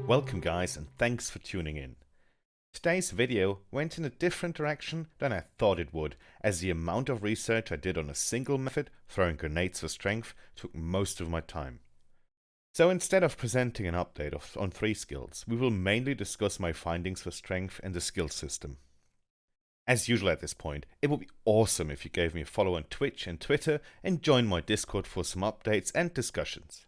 Welcome guys, and thanks for tuning in. Today's video went in a different direction than I thought it would, as the amount of research I did on a single method, throwing grenades for strength, took most of my time. So instead of presenting an update on 3 skills, we will mainly discuss my findings for strength and the skill system. As usual at this point, it would be awesome if you gave me a follow on Twitch and Twitter and joined my Discord for some updates and discussions.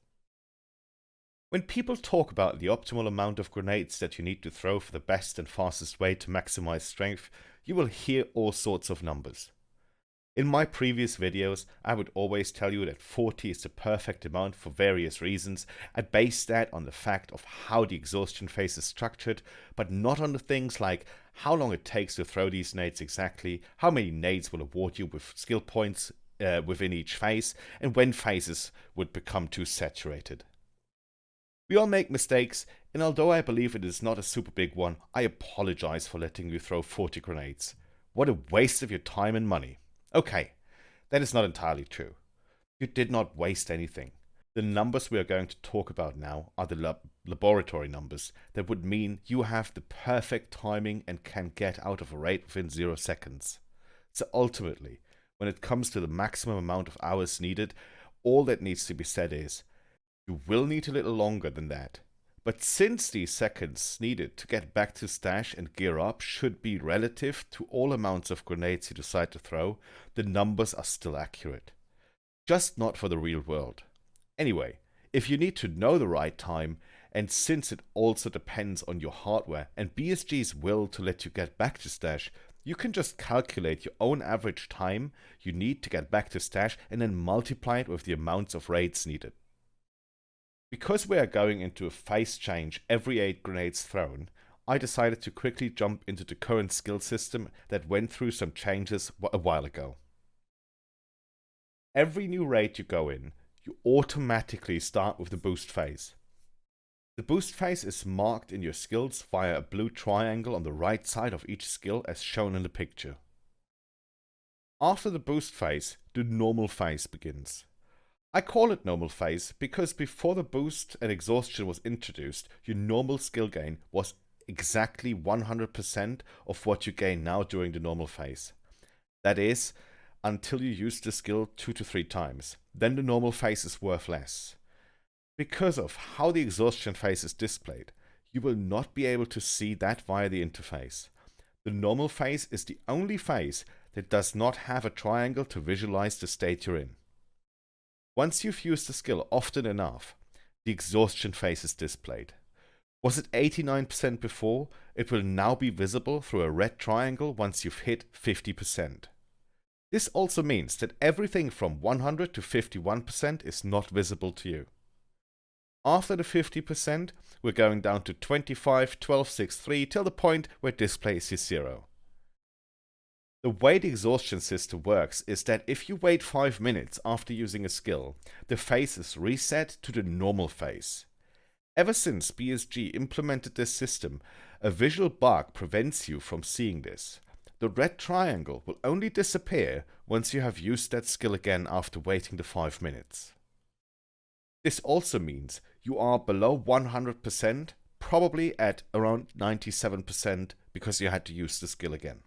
When people talk about the optimal amount of grenades that you need to throw for the best and fastest way to maximize strength, you will hear all sorts of numbers. In my previous videos, I would always tell you that 40 is the perfect amount for various reasons. I based that on the fact of how the exhaustion phase is structured, but not on the things like how long it takes to throw these nades exactly, how many nades will award you with skill points within each phase, and when phases would become too saturated. We all make mistakes, and although I believe it is not a super big one, I apologize for letting you throw 40 grenades. What a waste of your time and money. Okay, that is not entirely true. You did not waste anything. The numbers we are going to talk about now are the laboratory numbers that would mean you have the perfect timing and can get out of a raid within 0 seconds. So ultimately, when it comes to the maximum amount of hours needed, all that needs to be said is, you will need a little longer than that. But since these seconds needed to get back to stash and gear up should be relative to all amounts of grenades you decide to throw, the numbers are still accurate. Just not for the real world. Anyway, if you need to know the right time, and since it also depends on your hardware and BSG's will to let you get back to stash, you can just calculate your own average time you need to get back to stash and then multiply it with the amounts of raids needed. Because we are going into a phase change every 8 grenades thrown, I decided to quickly jump into the current skill system that went through some changes a while ago. Every new raid you go in, you automatically start with the boost phase. The boost phase is marked in your skills via a blue triangle on the right side of each skill as shown in the picture. After the boost phase, the normal phase begins. I call it normal phase because before the boost and exhaustion was introduced, your normal skill gain was exactly 100% of what you gain now during the normal phase. That is, until you use the skill 2 to 3 times. Then the normal phase is worth less. Because of how the exhaustion phase is displayed, you will not be able to see that via the interface. The normal phase is the only phase that does not have a triangle to visualize the state you're in. Once you've used the skill often enough, the exhaustion phase is displayed. Was it 89% before? It will now be visible through a red triangle once you've hit 50%. This also means that everything from 100 to 51% is not visible to you. After the 50%, we're going down to 25, 12, 6, 3 till the point where display is 0. The way the exhaustion system works is that if you wait 5 minutes after using a skill, the phase is reset to the normal phase. Ever since BSG implemented this system, a visual bug prevents you from seeing this. The red triangle will only disappear once you have used that skill again after waiting the 5 minutes. This also means you are below 100%, probably at around 97% because you had to use the skill again.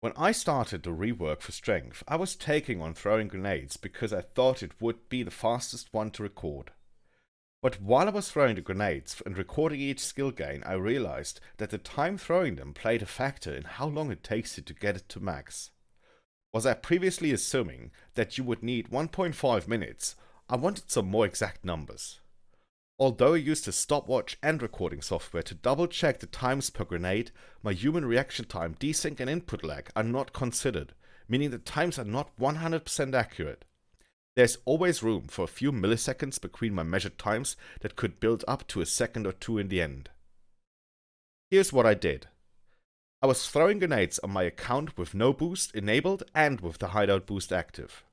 When I started the rework for strength, I was taking on throwing grenades because I thought it would be the fastest one to record. But while I was throwing the grenades and recording each skill gain, I realized that the time throwing them played a factor in how long it takes you to get it to max. Was I previously assuming that you would need 1.5 minutes, I wanted some more exact numbers. Although I used a stopwatch and recording software to double check the times per grenade, my human reaction time, desync and input lag are not considered, meaning the times are not 100% accurate. There's always room for a few milliseconds between my measured times that could build up to a second or two in the end. Here's what I did. I was throwing grenades on my account with no boost enabled and with the hideout boost active.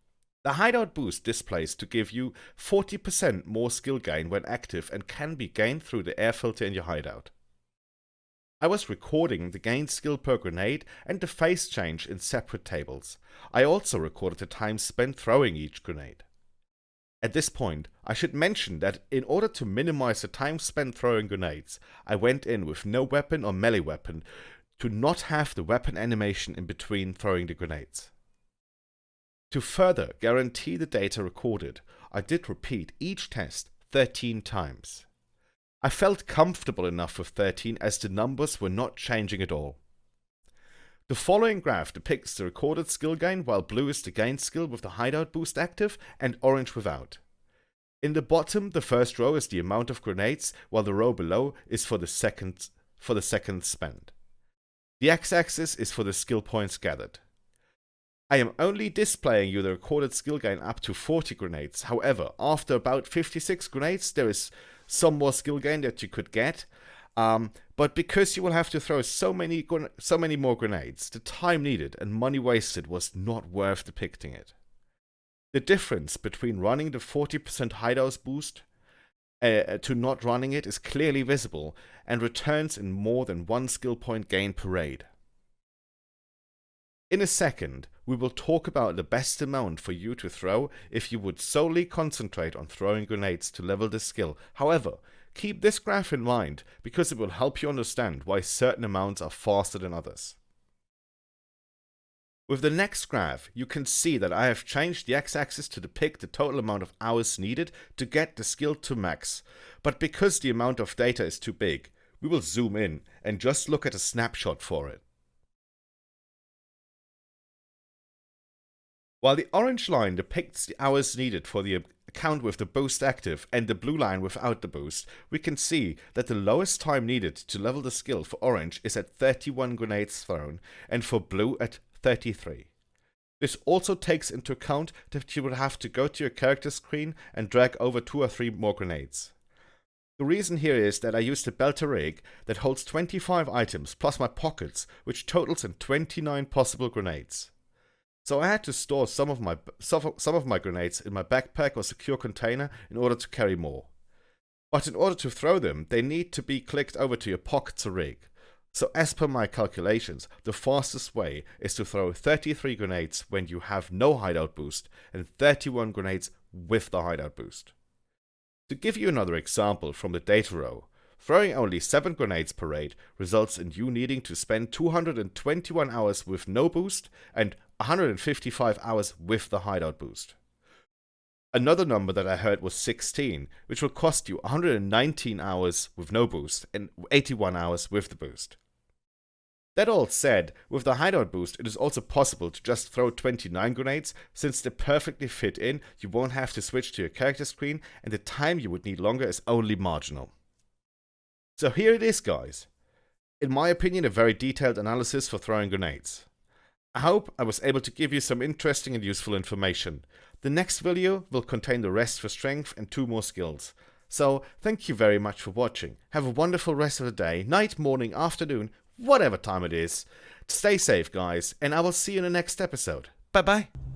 The hideout boost displays to give you 40% more skill gain when active and can be gained through the air filter in your hideout. I was recording the gain skill per grenade and the phase change in separate tables. I also recorded the time spent throwing each grenade. At this point, I should mention that in order to minimize the time spent throwing grenades, I went in with no weapon or melee weapon to not have the weapon animation in between throwing the grenades. To further guarantee the data recorded, I did repeat each test 13 times. I felt comfortable enough with 13 as the numbers were not changing at all. The following graph depicts the recorded skill gain, while blue is the gain skill with the hideout boost active and orange without. In the bottom, the first row is the amount of grenades, while the row below is for the seconds spent. The x-axis is for the skill points gathered. I am only displaying you the recorded skill gain up to 40 grenades. However, after about 56 grenades, there is some more skill gain that you could get. But because you will have to throw so many more grenades, the time needed and money wasted was not worth depicting it. The difference between running the 40% hideout boost to not running it is clearly visible and returns in more than one skill point gain per raid. In a second, we will talk about the best amount for you to throw if you would solely concentrate on throwing grenades to level the skill. However, keep this graph in mind because it will help you understand why certain amounts are faster than others. With the next graph, you can see that I have changed the x-axis to depict the total amount of hours needed to get the skill to max. But because the amount of data is too big, we will zoom in and just look at a snapshot for it. While the orange line depicts the hours needed for the account with the boost active and the blue line without the boost, we can see that the lowest time needed to level the skill for orange is at 31 grenades thrown and for blue at 33. This also takes into account that you will have to go to your character screen and drag over 2 or 3 more grenades. The reason here is that I used a belter rig that holds 25 items plus my pockets, which totals in 29 possible grenades. So I had to store some of my grenades in my backpack or secure container in order to carry more. But in order to throw them, they need to be clicked over to your pockets or rig. So as per my calculations, the fastest way is to throw 33 grenades when you have no hideout boost and 31 grenades with the hideout boost. To give you another example from the data row, throwing only 7 grenades per raid results in you needing to spend 221 hours with no boost and 155 hours with the hideout boost. Another number that I heard was 16, which will cost you 119 hours with no boost and 81 hours with the boost. That all said, with the hideout boost it is also possible to just throw 29 grenades, since they perfectly fit in, you won't have to switch to your character screen and the time you would need longer is only marginal. So here it is, guys. In my opinion, a very detailed analysis for throwing grenades. I hope I was able to give you some interesting and useful information. The next video will contain the rest for strength and 2 more skills. So thank you very much for watching. Have a wonderful rest of the day, night, morning, afternoon, whatever time it is. Stay safe, guys, and I will see you in the next episode. Bye bye.